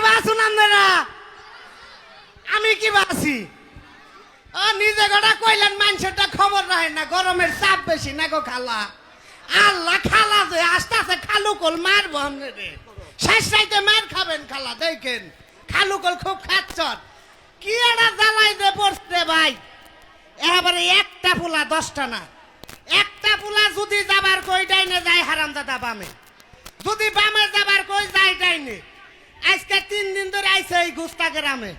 বাসুন আপনারা? আমি কি বাসি? নিজে গড়া কইলেন মানুষেরটা খবর রাখে না, গরমের চাপ বেশি না গো খালা। আল্লাহ খালা যে আস্তে আস্তে খালু কল মারবো আপনারে, শেষ রাইতে মার খাবেন খালা। দেখেন খালু কল খুব খাচ্ছন, কি একটা জ্বালাই যে পড়ছে ভাই। এবারে একটা পোলা 10টা না, একটা পোলা যদি যাবার কই ডাইনে যায় হারামজাদা বামে, যদি বামে যাবার কই যায় ডাইনে। আজকে 3 দিন ধরে আইছে এই গুস্তা গ্রামে,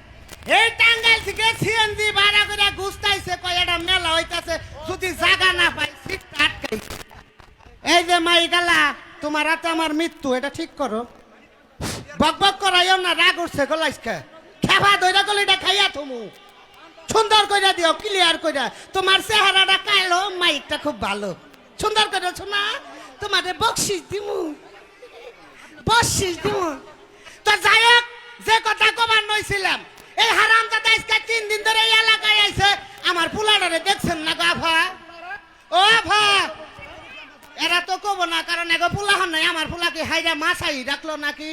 এই টাঙ্গাইল থেকে সিএনজি ভাড়া করে গুস্তাইছে, কয়টা মেলা হইতাছে, যদি জায়গা না পাই সিটটা আটকাই। এই যে মাই গালা, তোমার হাতে আমার মৃত্যু, এটা ঠিক করো। বক বক করাইও না, রাগ উঠছে গলাইসকে, খেবা দইরা গলিটা খাইয়া থমু, সুন্দর কইরা দিও, ক্লিয়ার কইরা। তোমার চেহারাটা কালো, মাইকটা খুব ভালো, সুন্দর করে শোনা। তোমারে বকশিস দিমু, বকশিস দিমু। তো যাই হোক, যে কথা কবার নইছিলাম, এই হারামজাদা আজকে 3 দিন ধরে এই এলাকায় আইছে। আমার পোলাটারে দেখছেন না গো আফা? ও আফা, এরা তো কব না, কারণ এগো পোলা হন নাই। আমার পোলাকে হাইরা মাছাই রাখলো নাকি?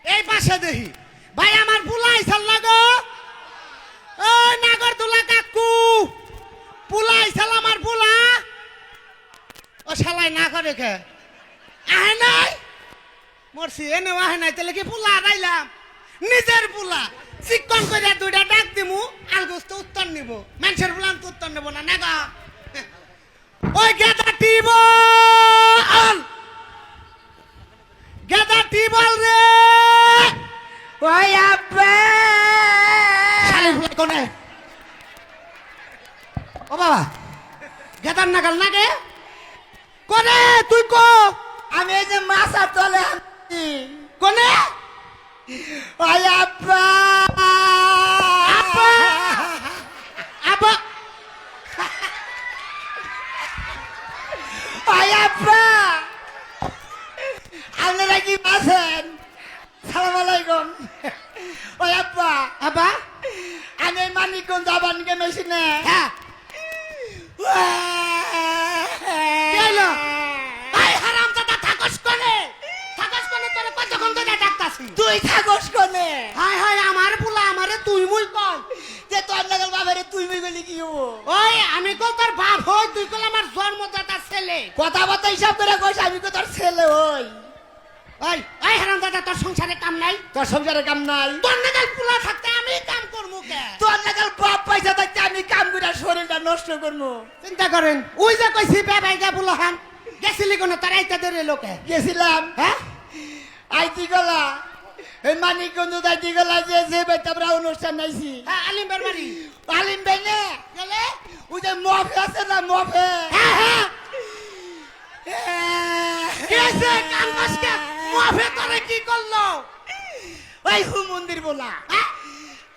এই পাশে দেখি ভাই, আমার পোলা আইসাল না গো। ও নাগরদোলা কাকু, পোলা আইসাল আমার পোলা। ও শালাই না করে খে আহে নাই, মরছি এনেও আহে নাই। তাহলে কি পোলা হারাইলাম? নিজের পোলা চিকন করে 2টা ডাক দিমু, আলগোস তো উত্তর নিব, মানুষের পোলা তো উত্তর নেব না না গা। ওই গেদা টিবল, গেদা টিবল রে, ওই আব্বা শালি ফুলাই কোনে? ও বাবা, গেদার নাগাল নাগে কোনে? তুই কো? আমি এই যে মাছার তলে আছি। কোনে? ওই আব্বা আব্বা, আব্বা, ওই আব্বা, আপনারা কি আছেন? সালাম আলাইকুম। ওই আব্বা, আব্বা, আমি মানিকগঞ্জ আবানকে মেশিনে হ্যাঁ কি হইলো? এই হারামজাদা থাকস কোনে? থাকস কোনে? তোরে কতক্ষণ ধরে ডাকতাছি। তুই থাকস কোনে? হায় হায়, আমার পোলা আমারে তুই মুই কয়। যে তোর নাগাল বাবারে তুই মুই গলি কি হবো? ওই আমি কল তোর বাপ হই, তুই কল আমার জন্মদাতা ছেলে। কথাবার্তা হিসাব করে কইস আমি তো তোর ছেলে হই। ওই ওই হারামজাদা, তোর সংসারে কাম নাই? তোর সংসারে কাম নাই? তোর নাগাল পোলা থাকতে আমি কাম করবো কে? তোর নাগাল বাপ পয়সা থাকতে আমি কাম করে শরীরটা নষ্ট করবো। চিন্তা করেন, ওই যে কইছি বেবাইগা পোলাহান, গেছিলি কোন তার আইতা ধরে লোকে? গেছিলাম হ্যাঁ আইতি গলা, এই মানিকগঞ্জ আইতি গলা যে যে বেটা আমরা অনুষ্ঠান নাইছি হ্যাঁ, আলিমের বাড়ি আলিম বেনে গেলে। ওই যে মফে আছে না মফে, হ্যাঁ হ্যাঁ, কেসে কাম কসকে মুভে তোরে কি করলো? ওই হু মন্দির বলা। হ্যাঁ?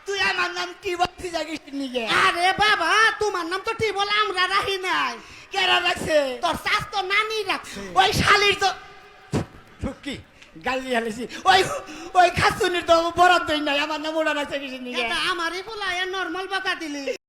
তুই আমার নাম কি বলছি জাগিস নিগে? আরে বাবা, তোমার নাম তো টিবল আমরা রাখি নাই, কেরা রাখছে? তোর শাস তো নানি রাখছে। ওই শালির তো কি গালি হালেছি, ওই ওই খাসুনির তো বরাদ্দই নাই, আমার নাম ওরা রাখছে কিসের নিগে? এটা আমারই বলা, নরমাল বকা দিলি।